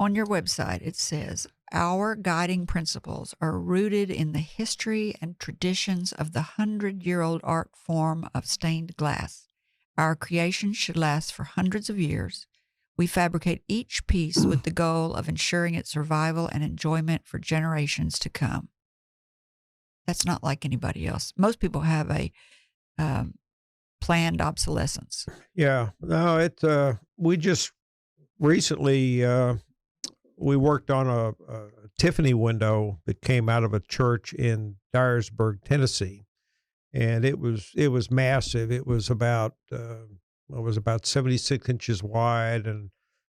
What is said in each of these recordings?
on your website, it says, our guiding principles are rooted in the history and traditions of the 100-year-old art form of stained glass. Our creation should last for hundreds of years. We fabricate each piece with the goal of ensuring its survival and enjoyment for generations to come. That's not like anybody else. Most people have a planned obsolescence. Yeah, no, we just recently, we worked on a Tiffany window that came out of a church in Dyersburg, Tennessee. And it was massive. It was about 76 inches wide and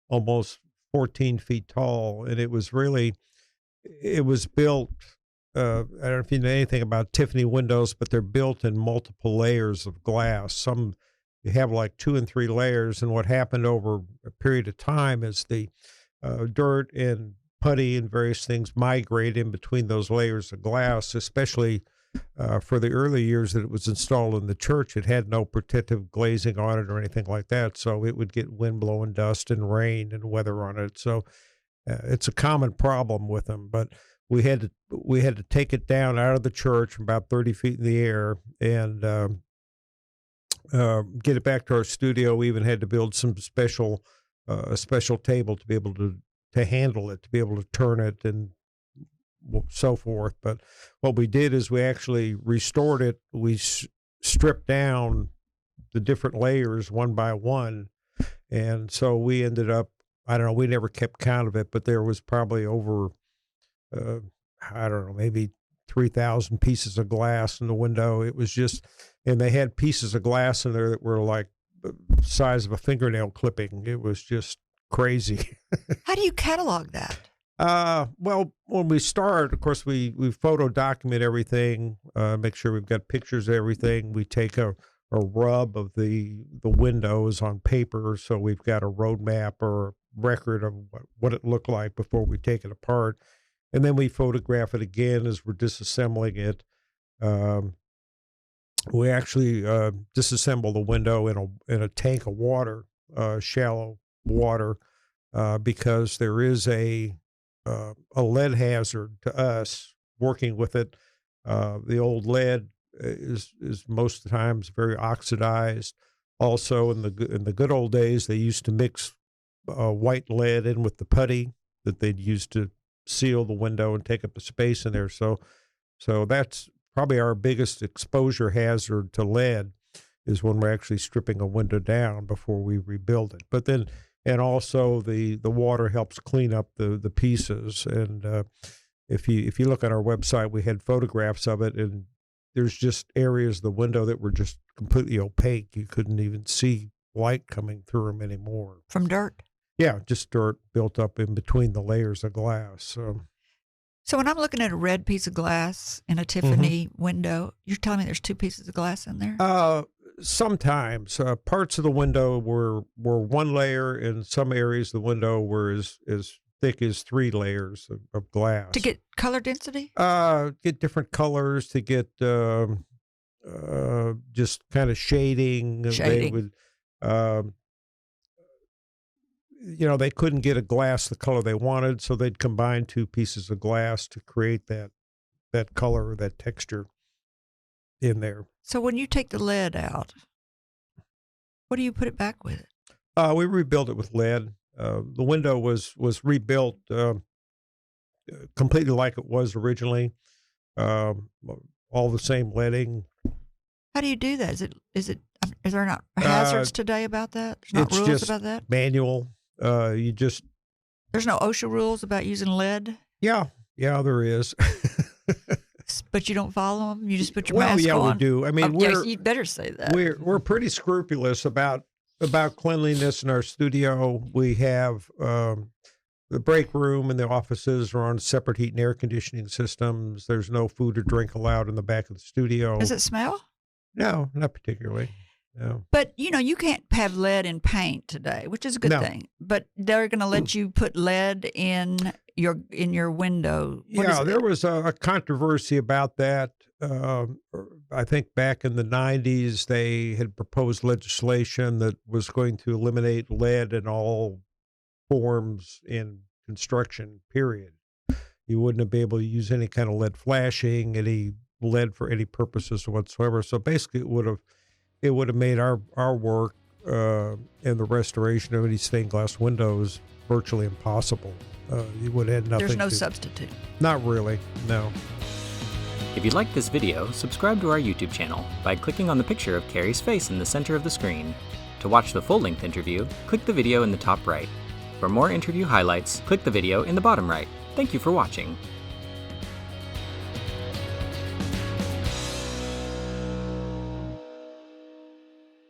almost 14 feet tall. And it was built, I don't know if you know anything about Tiffany windows, but they're built in multiple layers of glass. Some you have like 2 and 3 layers. And what happened over a period of time is the dirt and putty and various things migrate in between those layers of glass, especially for the early years that it was installed in the church. It had no protective glazing on it or anything like that, so it would get wind blowing dust and rain and weather on it. So it's a common problem with them. But we had to take it down out of the church from about 30 feet in the air and get it back to our studio. We even had to build some a special table to be able to handle it, to be able to turn it and so forth. But what we did is we actually restored it. We stripped down the different layers one by one. And so we ended up, I don't know, we never kept count of it, but there was probably over, I don't know, maybe 3,000 pieces of glass in the window. It was just, and they had pieces of glass in there that were like the size of a fingernail clipping. It was just crazy. How do you catalog that? Well, when we start, of course, we photo document everything, make sure we've got pictures of everything. We take a rub of the windows on paper, so we've got a roadmap or a record of what it looked like before we take it apart. And then we photograph it again as we're disassembling it. We actually disassemble the window in a tank of water, shallow water, because there is a lead hazard to us working with it. The old lead is most of the times very oxidized. Also, in the good old days, they used to mix white lead in with the putty that they'd use to seal the window and take up the space in there. So that's probably our biggest exposure hazard to lead, is when we're actually stripping a window down before we rebuild it. But then, and also the water helps clean up the pieces. And if you look on our website, we had photographs of it, and there's just areas of the window that were just completely opaque. You couldn't even see light coming through them anymore. From dirt? Yeah, just dirt built up in between the layers of glass. So when I'm looking at a red piece of glass in a Tiffany window, you're telling me there's 2 pieces of glass in there? Sometimes parts of the window were 1 layer, and some areas of the window were as thick as 3 layers of glass. To get color density? Get different colors, to get just kind of shading. They would, they couldn't get a glass the color they wanted, so they'd combine 2 pieces of glass to create that color or that texture in there. So when you take the lead out, what do you put it back with? We rebuilt it with lead. The window was rebuilt completely like it was originally. All the same leading. How do you do that? Is there not hazards today about that? There's not rules about that? Manual. There's no OSHA rules about using lead? Yeah, there is. But you don't follow them? You just put your mask on? Well, yeah, we do. I mean, you'd better say that. We're pretty scrupulous about cleanliness in our studio. We have the break room and the offices are on separate heat and air conditioning systems. There's no food or drink allowed in the back of the studio. Does it smell? No, not particularly. No. But, you can't have lead in paint today, which is a good thing. But they're going to let you put lead in your window. There was a controversy about that. I think back in the 90s, they had proposed legislation that was going to eliminate lead in all forms in construction, period. You wouldn't be able to use any kind of lead flashing, any lead for any purposes whatsoever. So basically, it would have made our work and the restoration of any stained glass windows virtually impossible. You would have nothing. There's no substitute. Not really, no. If you liked this video, subscribe to our YouTube channel by clicking on the picture of Kerry's face in the center of the screen. To watch the full-length interview, click the video in the top right. For more interview highlights, click the video in the bottom right. Thank you for watching.